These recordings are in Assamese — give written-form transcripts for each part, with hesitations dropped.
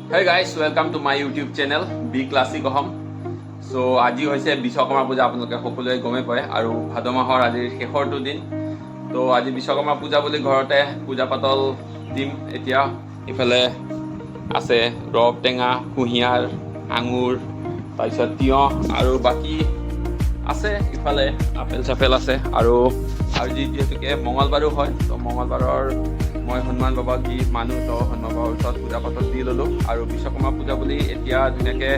Hey guys, welcome to my YouTube channel B Classic Ahom. So আজি হৈছে বিশ্বকৰ্মা পূজা আপোনালোকে সকলোৱে গমে পায় আৰু ভাদ মাহৰ আজিৰ শেষৰটো দিন। তো আজি বিশ্বকৰ্মা পূজা বুলি ঘৰতে পূজা পাতল দিম। এতিয়া ইফালে আছে ৰব টেঙা, কুঁহিয়াৰ, আঙুৰ, তাৰপিছত তিয়ঁহ আৰু বাকী আছে ইফালে আপেল চাপেল আছে আৰু যিহেতুকে মঙলবাৰো হয়, তো মঙলবাৰৰ মই হনুমান বাবাক দি মানুহ তো হনুমান বাবাৰ ওচৰত পূজা পাতল দি ল'লোঁ আৰু বিশ্বকৰ্মা পূজা বুলি এতিয়া ধুনীয়াকৈ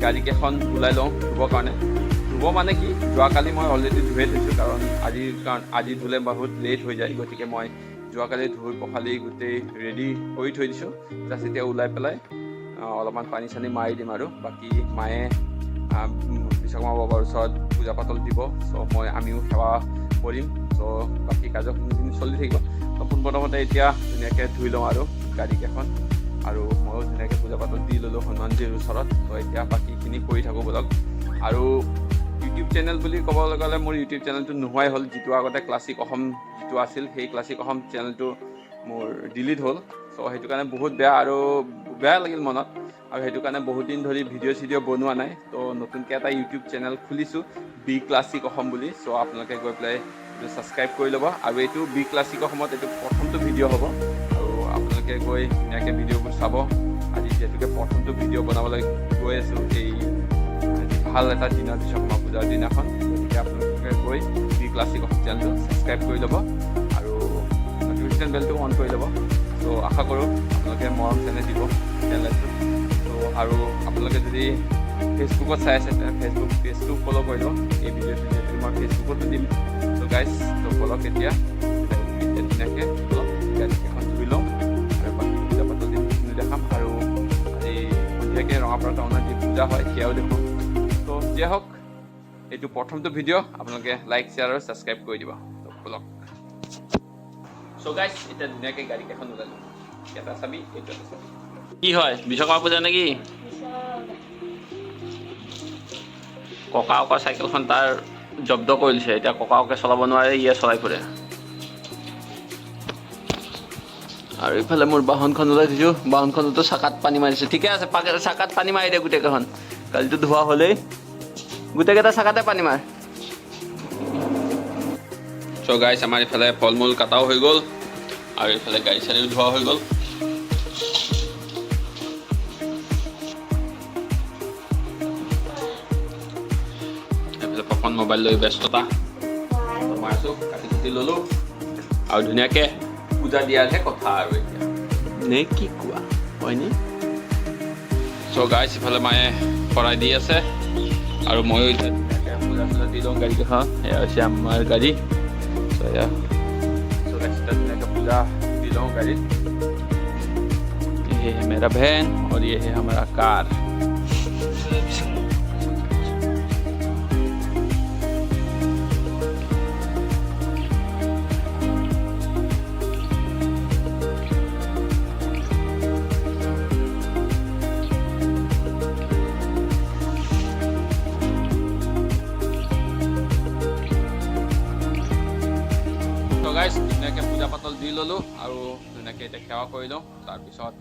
গাড়ীকেইখন ওলাই লওঁ ধুবৰ কাৰণে। ধুব মানে কি, যোৱাকালি মই অলৰেডি ধুয়ে থৈছোঁ কাৰণ আজি ধুলে বহুত লেট হৈ যায়, গতিকে মই যোৱাকালি ধুই পখালি গোটেই ৰেডি কৰি থৈ দিছোঁ। জাষ্ট এতিয়া ওলাই পেলাই অলপমান পানী চানী মাৰি দিম আৰু বাকী মায়ে বিশ্বকৰ্মা বাবাৰ ওচৰত পূজা পাতল দিব। চ' আমিও সেৱা কৰিম। চ' বাকী কাৰ্যখিনি চলি থাকিব। তো পোনপ্ৰথমতে এতিয়া ধুনীয়াকৈ ধুই লওঁ আৰু গাড়ীকেইখন আৰু ময়ো ধুনীয়াকৈ পূজা পাতল দি ল'লোঁ হনুমানজীৰ ওচৰত। তো এতিয়া বাকীখিনি কৰি থাকোঁ বলক। আৰু ইউটিউব চেনেল বুলি ক'বলৈ গ'লে মোৰ ইউটিউব চেনেলটো নোহোৱাই হ'ল। যিটো আগতে ক্লাছিক অসম যিটো আছিল, সেই ক্লাছিক অসম চেনেলটো মোৰ ডিলিট হ'ল। চ' সেইটো কাৰণে বহুত বেয়া লাগিল মনত, আৰু সেইটো কাৰণে বহুত দিন ধৰি ভিডিঅ' চিডিঅ' বনোৱা নাই। তো নতুনকৈ এটা ইউটিউব চেনেল খুলিছোঁ বি ক্লাছিক অসম বুলি। চ' আপোনালোকে গৈ পেলাই এইটো ছাবস্ক্ৰাইব কৰি ল'ব। আৰু এইটো বি ক্লাছিক অসমত এইটো প্ৰথমটো ভিডিঅ' হ'ব আৰু আপোনালোকে গৈ ধুনীয়াকৈ ভিডিঅ'বোৰ চাব। আজি যিহেতুকে প্ৰথমটো ভিডিঅ' বনাবলৈ গৈ আছোঁ এই ভাল এটা দিনত বিশ্বকৰ্মা পূজাৰ দিনাখন, গতিকে আপোনালোকে গৈ বি ক্লাছিক অসম চেনেলটো ছাবস্ক্ৰাইব কৰি ল'ব আৰু নটিফিকেশ্যন বেলটো অন কৰি ল'ব। ত' আশা কৰোঁ আপোনালোকে মৰম চেনেল দিব চেনেলটো। ত' আৰু আপোনালোকে যদি ফেচবুকত চাই আছে ফেচবুক পেজটো ফ'ল' কৰি ল'ব। এই ভিডিঅ'টো যিহেতু মই ফেচবুকতো দিম। ত' গাইজ ত' ফ'লক এতিয়া ধুনীয়াকৈ অলপ গাড়ীকেইখন ধুই লওঁ আৰু বাকী পূজা পাতল দি দেখাম আৰু আজি সন্ধিয়াকৈ ৰঙাপাৰা টাউনত যি পূজা হয় সেয়াও দেখুৱাম। ত' যিয়ে হওক, এইটো প্ৰথমটো ভিডিঅ', আপোনালোকে লাইক শ্বেয়াৰ আৰু ছাবস্ক্ৰাইব কৰি দিব। ত' ফ'লক। চ' গাইজ এতিয়া ধুনীয়াকৈ গাড়ীকেইখন ওলাই লওঁ। এটা চাবি, এইটো এটা চাবি। কি হয়, বিশ্বকৰ্মা পূজা নেকি? ককা চাইকেলখন তাৰ জব্দ কৰি দিছে। এতিয়া ককাকে চলাব নোৱাৰে, ইয়ে চলাই ফুৰে। আৰু ইফালে মোৰ বাহনখন ওলাই দিছোঁ। বাহনখনতো চাকাত পানী মাৰিছে। ঠিকে আছে, চাকাত পানী মাৰি দিয়ে গোটেইকেইখন। কালিতো ধোৱা হ'লেই, গোটেইকেইটা চাকাতে পানী মাৰ। চ' গাইছ, আমাৰ ইফালে ফল মূল কাটাও হৈ গ'ল আৰু ইফালে গাড়ী চাড়ীও ধোৱা হৈ গ'ল। এইফালে পাপন মোবাইল লৈ ব্যস্ততা মই আছোঁ, কাটি কুটি ল'লোঁ আৰু ধুনীয়াকৈ পূজা দিয়াৰহে কথা আৰু এতিয়া নে কি কোৱা হয়নি? চ' গাইছ, ইফালে মায়ে শৰাই দি আছে আৰু ময়ো এতিয়া ধুনীয়াকৈ পূজা চূজা দি লওঁ গাড়ীকেইখন। এয়া হৈছে আমাৰ গাড়ী। চ' এয়া গাইছ, এতিয়া ধুনীয়াকৈ পূজা দি লওঁ গাড়ীত। ये है मेरा बहन और ये है हमारा कार। গাইছ, ধুনীয়াকৈ পূজা পাতল দি ল'লোঁ আৰু ধুনীয়াকৈ এতিয়া সেৱা কৰি লওঁ। তাৰপিছত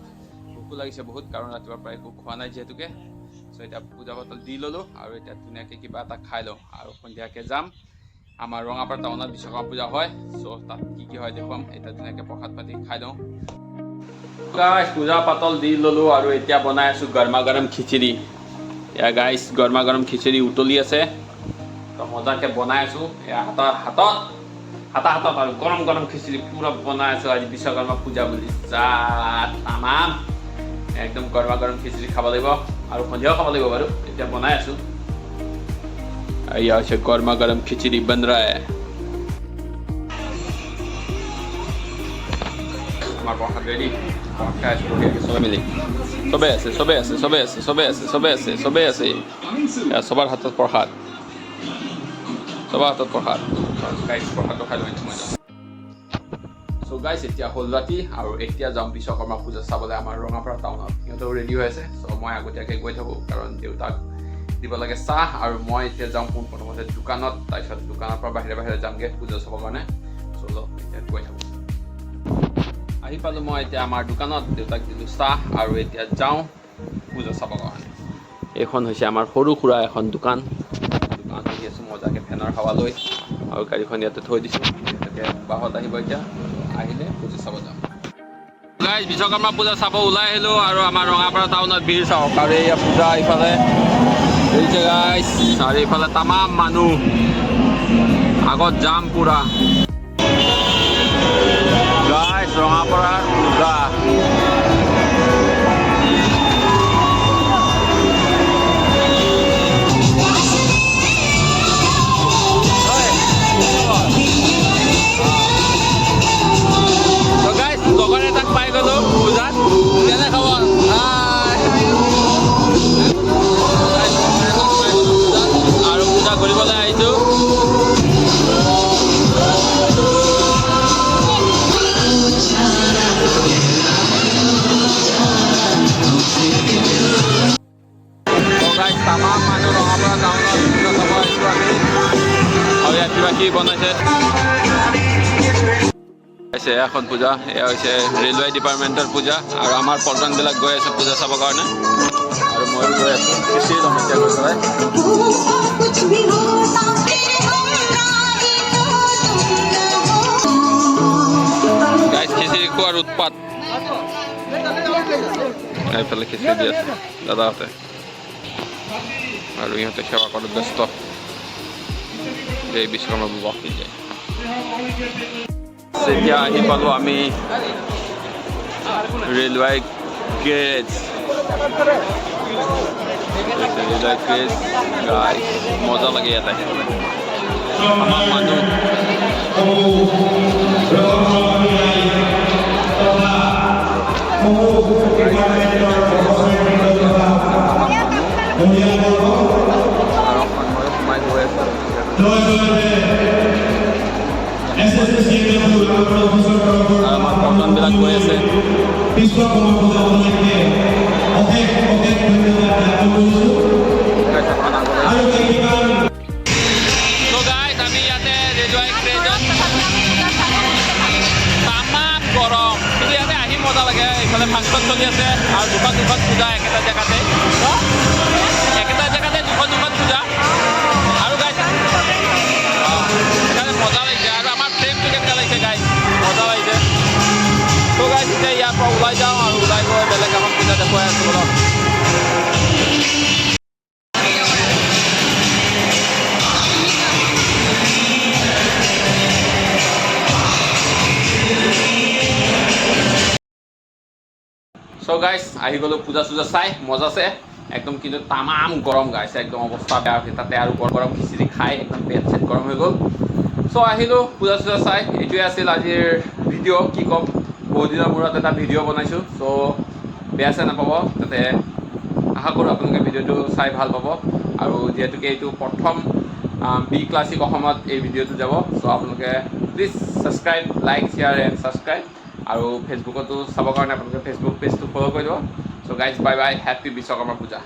ভোকো লাগিছে বহুত, কাৰণ ৰাতিপুৱাৰ পৰা একো খোৱা নাই যিহেতুকে। চ' এতিয়া পূজা পাতল দি ল'লোঁ আৰু এতিয়া ধুনীয়াকৈ কিবা এটা খাই লওঁ আৰু সন্ধিয়াকৈ যাম। আমাৰ ৰঙাপাৰা টাউনত বিশ্বকৰ্মা পূজা হয়। চ' তাত কি হয় দেখুৱাম। এতিয়া ধুনীয়াকৈ প্ৰসাদ পাতি খাই লওঁ। গাইছ, পূজা পাতল দি ল'লোঁ আৰু এতিয়া বনাই আছোঁ গৰমা গৰম খিচিৰি। এয়া গাইছ, গৰমা গৰম খিচিৰি উতলি আছে। তো মজাকৈ বনাই আছোঁ। এয়া হাতত আৰু গৰম গৰম খিচিৰি পুৰা বনাই আছোঁ আজি বিশ্বকৰ্মা পূজা বুলি। তামাম একদম গৰমা গৰম খিচিৰি খাব লাগিব আৰু সন্ধিয়াও খাব লাগিব বাৰু। এতিয়া বনাই আছোঁ। এয়া হৈছে গৰমা গৰম খিচিৰি বন ৰা হে। আমাৰ প্ৰসাদ ৰেডি, খাই আছোঁ চবে মিলি। চবেই আছে। চবৰ হাতত প্ৰসাদ, প্ৰসাদটো খাই লৈ মই যাম। চ' গাইছ, এতিয়া হ'ল ৰাতি আৰু এতিয়া যাম বিশ্বকৰ্মা পূজা চাবলৈ আমাৰ ৰঙাপাৰা টাউনত। সিহঁতেও ৰেডি হৈ আছে। চ' মই আগতীয়াকৈ গৈ থাকোঁ কাৰণ দেউতাক দিব লাগে চাহ আৰু মই এতিয়া যাওঁ পোনপ্ৰথমতে দোকানত। তাৰপিছত দোকানৰ পৰা বাহিৰে যামগৈ পূজা চাবৰ কাৰণে। চ' এতিয়া গৈ থাকোঁ। আহি পালোঁ মই এতিয়া আমাৰ দোকানত, দেউতাক দিলোঁ চাহ আৰু এতিয়া যাওঁ পূজা চাবৰ কাৰণে। এইখন হৈছে আমাৰ সৰু সুৰা এখন দোকান আহি আছোঁ মজাকৈ ফেনৰ হাৱা লৈ, আৰু গাড়ীখন ইয়াতে থৈ দিছোঁ। গতিকে বাহত আহিব এতিয়া, আহিলে পূজা চাব যাম। গাইজ বিশ্বকৰ্মা পূজা চাব ওলাই আহিলোঁ, আৰু আমাৰ ৰঙাপাৰা টাউনত ভিৰ চাওক। আৰু এয়া পূজা ইফালে দেখিছে গাইজ, আৰু ইফালে তামাম মানুহ, আগত যাম পুৰা। গাইজ ৰঙাপাৰাৰ পূজা লগৰ এটাক পাই গ'লোঁ পূজাত। কেনে খবৰ? আৰু পূজা ঘূৰিবলৈ আহিছোঁ। তামাম মানুহ ৰঙাপাৰা টাউনত পূজা চাব আহিছোঁ আমি। আৰু ইয়াত কিবা কি বনাইছে এখন পূজা, এয়া হৈছে ৰেলৱে ডিপাৰ্টমেণ্টৰ পূজা, আৰু আমাৰ পল্টনবিলাক গৈ আছে পূজা চাবৰ কাৰণে, আৰু ময়ো গৈ আছোঁ খিচিৰি ল'ম এতিয়া গৈ পেলাই। গাইজ খিচিৰি খোৱাৰ উৎপাত, এইফালে খিচিৰি দি আছে দাদাহঁতে, আৰু ইহঁতে সেৱা কৰাত ব্যস্ত। এই বিশ্বকৰ্মা পূজা যায়। এতিয়া আহি পালোঁ আমি railway garage. Railway garage guys মজা লাগে ইয়াত আহি, আমাৰ মানুহ সোমাই গৈ আছে। আমাৰ পল্টনবিলাক গৈ আছে। আমি ইয়াতে ৰেলৱে গেৰেজত তামাম গৰম, কিন্তু ইয়াতে আহি মজা লাগে। এইফালে ফাংচন চলি আছে, আৰু দুখন পূজা একেটা জেগাতে দুখন পূজা, আৰু গাইজ সেইকাৰণে মজা লাগিছে। আৰু আমাৰ ফ্ৰেমটো কেনেকুৱা লাগিছে গাইজ, মজা লাগিছে। তো গাইজ এতিয়া ইয়াৰ পৰা ওলাই যাওঁ, আৰু ওলাই গৈ বেলেগ এখন পূজা দেখুৱাই আছোঁ অলপ। চ' গাইজ আহি গ'লোঁ পূজা চূজা চাই, মজাছে একদম, কিন্তু তামাম গৰম গাইজ, একদম অৱস্থা বেয়া হৈছে। তাতে আৰু গৰম খিচিৰি খাই একদম পেট চেট গৰম হৈ গ'ল। চ' আহিলোঁ পূজা চূজা চাই। এইটোৱে আছিল আজিৰ ভিডিঅ', কি ক'ম, বহুত দিনৰ মূৰত এটা ভিডিঅ' বনাইছোঁ। চ' বেয়া চেয়া নাপাব, তাতে আশা কৰোঁ আপোনালোকে ভিডিঅ'টো চাই ভাল পাব। আৰু যিহেতুকে এইটো প্ৰথম বি ক্লাছিক অসমত এই ভিডিঅ'টো যাব, চ' আপোনালোকে please subscribe, like, share and subscribe. আৰু ফেচবুকতো চাবৰ কাৰণে আপোনালোকে ফেচবুক পেজটো ফ'ল' কৰি দিব। So' guys bye bye, happy Vishwakarma পূজা।